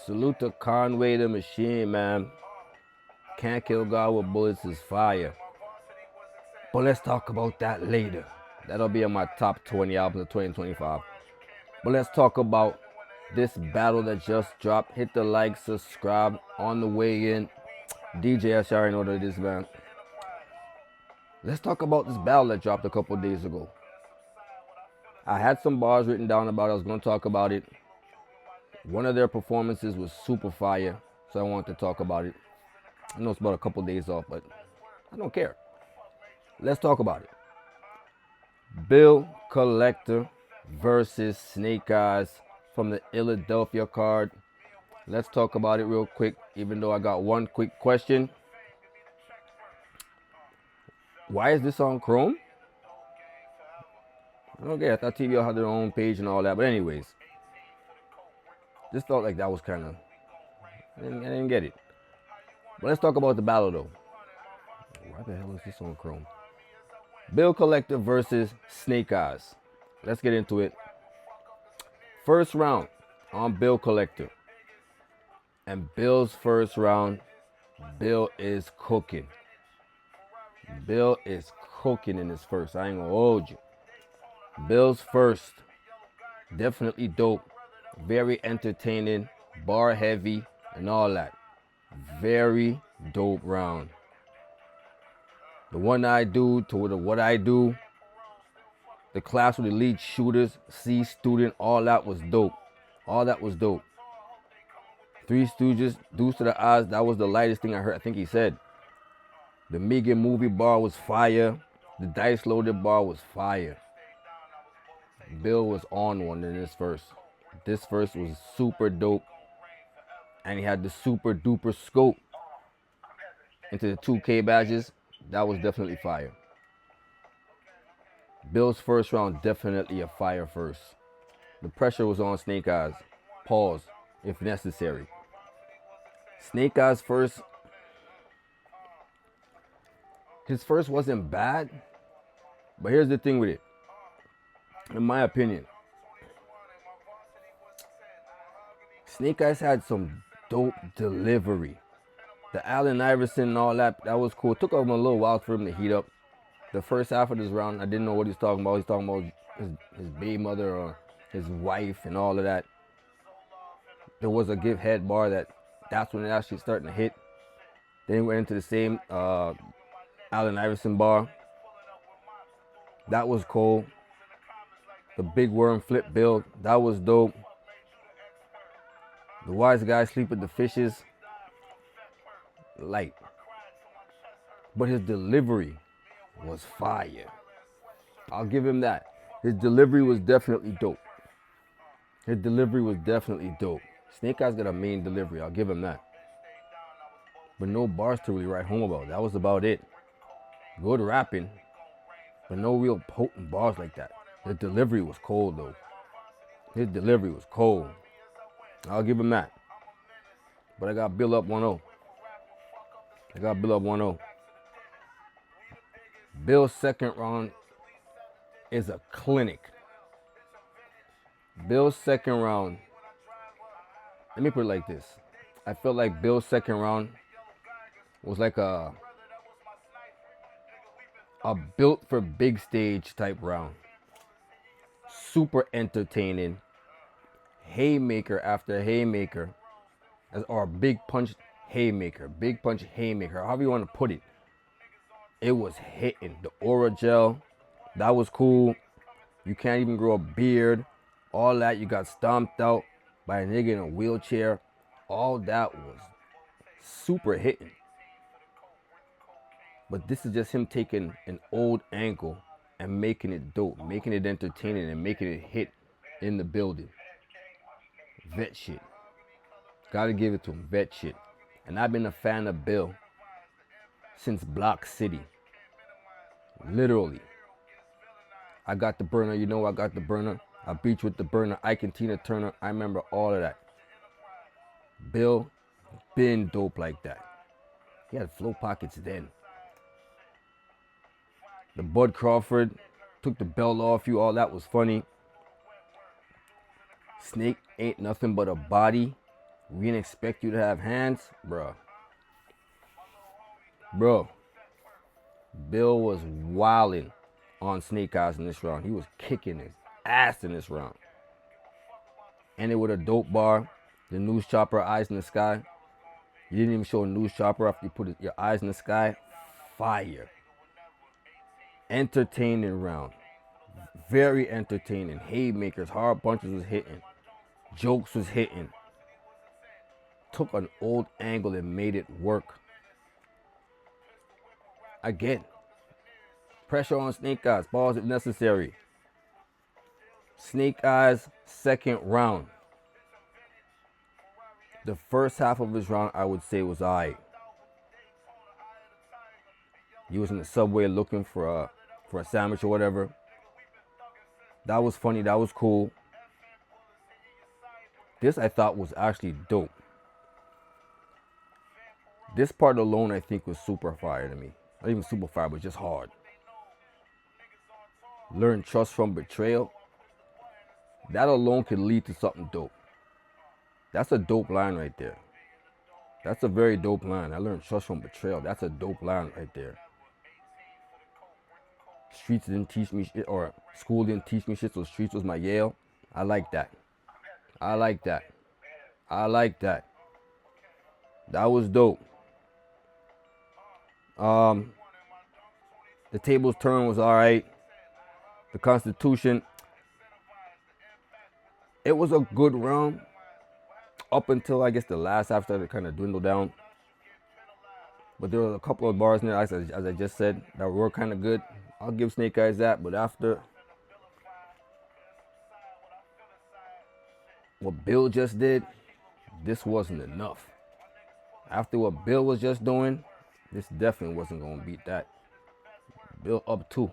Salute to Conway the Machine, man. Can't Kill God with Bullets is fire. But let's talk about that later. That'll be on my top 20 albums of 2025. But let's talk about this battle that just dropped. Hit the like, subscribe on the way in. D.J.S, you already know what it is, man. Let's talk about this battle that dropped a couple days ago. I had some bars written down about it. I was going to talk about it. One of their performances was super fire, so I wanted to talk about it. I know it's about a couple days off, but I don't care. Let's talk about it. Bill Collector versus Snake Eyes from the Illadelphia card. Let's talk about it real quick, even though I got one quick question. Why is this on Chrome? I don't get it. I thought TBL had their own page and all that. But anyways, just felt like that was kind of... I didn't get it. But let's talk about the battle, though. Why the hell is this on Chrome? Bill Collector versus Snake Eyes. Let's get into it. First round on Bill Collector. And Bill's first round, Bill is cooking. Bill is cooking in his first. I ain't gonna hold you. Bill's first, definitely dope. Very entertaining, bar heavy, and all that. Very dope round. The one I do to the what I do, the class with elite shooters, C student, all that was dope. All that was dope. Three Stooges, Deuce to the Odds, that was the lightest thing I heard. I think he said. The Megan movie bar was fire. The Dice Loaded bar was fire. Bill was on one in this verse. This verse was super dope. And he had the super duper scope into the 2K badges. That was definitely fire. Bill's first round, definitely a fire first. The pressure was on Snake Eyes. Pause, if necessary. Snake Eyes first. His first wasn't bad. But here's the thing with it. In my opinion, Snake Eyes had some dope delivery. The Allen Iverson and all that, that was cool. It took him a little while for him to heat up. The first half of this round, I didn't know what he was talking about. He's talking about his baby mother or his wife and all of that. There was a give head bar that's when it actually starting to hit. Then he went into the same Allen Iverson bar. That was cool. The big worm flip build, that was dope. The wise guy sleep with the fishes, light. But his delivery was fire. I'll give him that. His delivery was definitely dope. His delivery was definitely dope. Snake Eyes got a mean delivery, I'll give him that. But no bars to really write home about. That was about it. Good rapping, but no real potent bars like that. The delivery was cold, though. His delivery was cold. I'll give him that. But I got Bill up 1-0. I got Bill up 1-0. Bill's second round is a clinic. Bill's second round, let me put it like this. I felt like Bill's second round was like a built for big stage type round. Super entertaining. Haymaker after haymaker. Or big punch haymaker. Big punch haymaker. However you want to put it. It was hitting. The aura gel. That was cool. You can't even grow a beard. All that. You got stomped out by a nigga in a wheelchair. All that was super hitting. But this is just him taking an old angle and making it dope, making it entertaining, and making it hit in the building. Vet shit. Gotta give it to him, vet shit. And I've been a fan of Bill since Block City. Literally. I got the burner, you know I got the burner. I beat you with the burner, Ike and Tina Turner. I remember all of that. Bill been dope like that. He had flow pockets then. The Bud Crawford took the belt off you. All that was funny. Snake ain't nothing but a body. We didn't expect you to have hands, bro. Bro, Bill was wilding on Snake Eyes in this round. He was kicking his ass in this round. Ended with a dope bar. The news chopper, eyes in the sky. You didn't even show a news chopper after you put your eyes in the sky. Fire. Entertaining round. Very entertaining. Haymakers, hard punches was hitting. Jokes was hitting. Took an old angle and made it work. Again, pressure on Snake Eyes. Balls if necessary. Snake Eyes, second round. The first half of his round, I would say, was alright. He was in the subway looking for a sandwich or whatever. That was funny. That was cool. This I thought was actually dope. This part alone I think was super fire to me. Not even super fire, but just hard. Learn trust from betrayal. That alone could lead to something dope. That's a dope line right there. That's a very dope line. I learned trust from betrayal. That's a dope line right there. Streets didn't teach me shit, or school didn't teach me shit, so streets was my Yale. I like that. I like that. I like that. That was dope. The tables turn was alright. The Constitution. It was a good round. Up until I guess the last half started to kind of dwindle down. But there were a couple of bars in there, as I just said, that were kind of good. I'll give Snake Eyes that. But after what Bill just did, this wasn't enough. After what Bill was just doing, this definitely wasn't going to beat that. Bill up 2.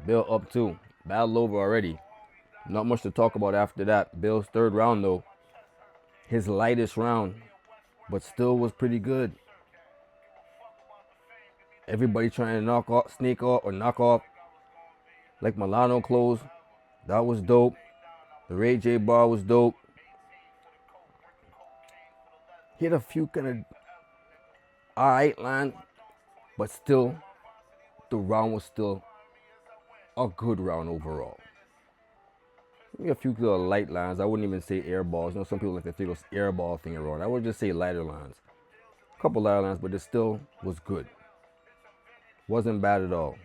Bill up 2. Battle over already. Not much to talk about after that. Bill's third round, though. His lightest round, but still was pretty good. Everybody trying to knock off, sneak off, or knock off. Like Milano close. That was dope. The Ray J bar was dope. He had a few kind of alright lines, but still, the round was still a good round overall. Maybe a few little light lines. I wouldn't even say air balls. You know, some people like to throw this air ball thing around. I would just say lighter lines. A couple lighter lines, but it still was good. Wasn't bad at all.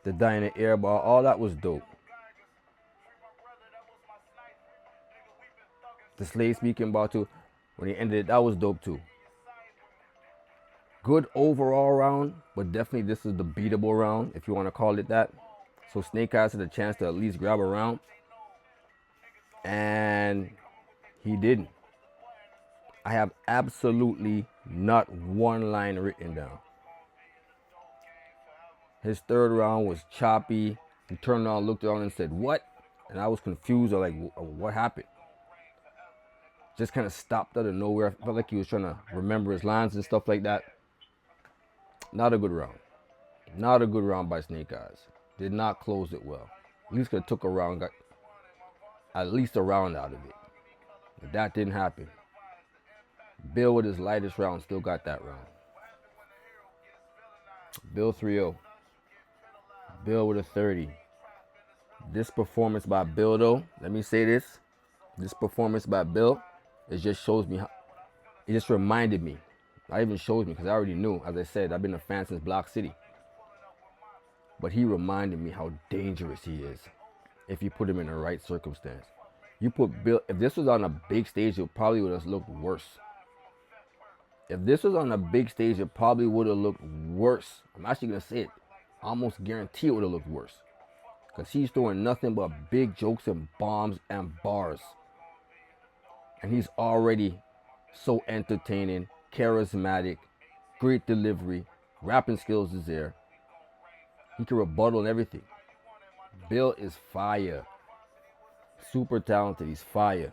The Diner air ball, all that was dope. The Slave speaking ball too, when he ended it, that was dope too. Good overall round, but definitely this is the beatable round, if you want to call it that. So Snake Eyes had a chance to at least grab a round, and he didn't. I have absolutely not one line written down. His third round was choppy. He turned around, looked around, and said, "What?" And I was confused. I was like, "What happened?" Just kind of stopped out of nowhere. I felt like he was trying to remember his lines and stuff like that. Not a good round. Not a good round by Snake Eyes. Did not close it well. At least could have took a round, got at least a round out of it. But that didn't happen. Bill with his lightest round still got that round. Bill 3-0. Bill with a 30. This performance by Bill, though, let me say this. This performance by Bill, it just shows me how, it just reminded me. Not even shows me, because I already knew. As I said, I've been a fan since Block City. But he reminded me how dangerous he is if you put him in the right circumstance. You put Bill, if this was on a big stage, it probably would have looked worse. If this was on a big stage, it probably would have looked worse. I'm actually going to say it. I almost guarantee it would have looked worse. Because he's throwing nothing but big jokes and bombs and bars. And he's already so entertaining, charismatic, great delivery, rapping skills is there. He can rebuttal and everything. Bill is fire. Super talented. He's fire.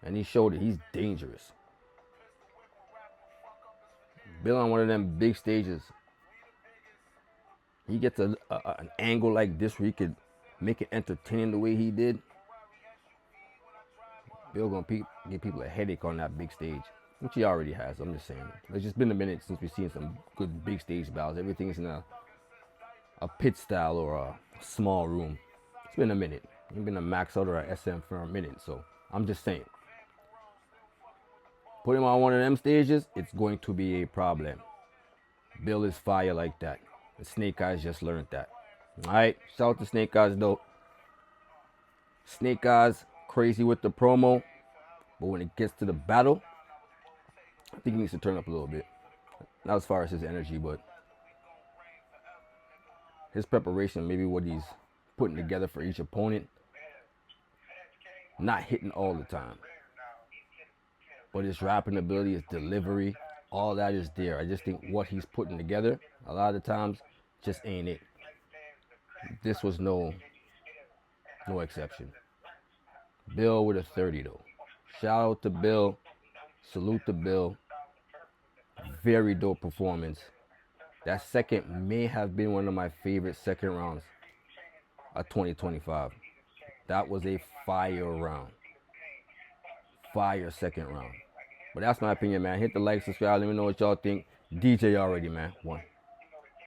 And he showed it. He's dangerous. Bill on one of them big stages. He gets an angle like this where he could make it entertaining the way he did. Bill gonna give people a headache on that big stage, which he already has. I'm just saying. It's just been a minute since we've seen some good big stage battles. Everything's in a pit style or a small room. It's been a minute. It's been a max out or a SM for a minute. So I'm just saying. Put him on one of them stages, it's going to be a problem. Bill is fire like that. The Snake Eyes just learned that. Alright, shout out to Snake Eyes though. Snake Eyes, crazy with the promo. But when it gets to the battle, I think he needs to turn up a little bit. Not as far as his energy, but his preparation, maybe what he's putting together for each opponent. Not hitting all the time. But his rapping ability, his delivery, all that is there. I just think what he's putting together, a lot of the times, just ain't it. This was no exception. Bill with a 30 though. Shout out to Bill. Salute to Bill. Very dope performance. That second may have been one of my favorite second rounds of 2025. That was a fire round. Fire second round. But that's my opinion, man. Hit the like, subscribe. Let me know what y'all think. DJ already, man. One.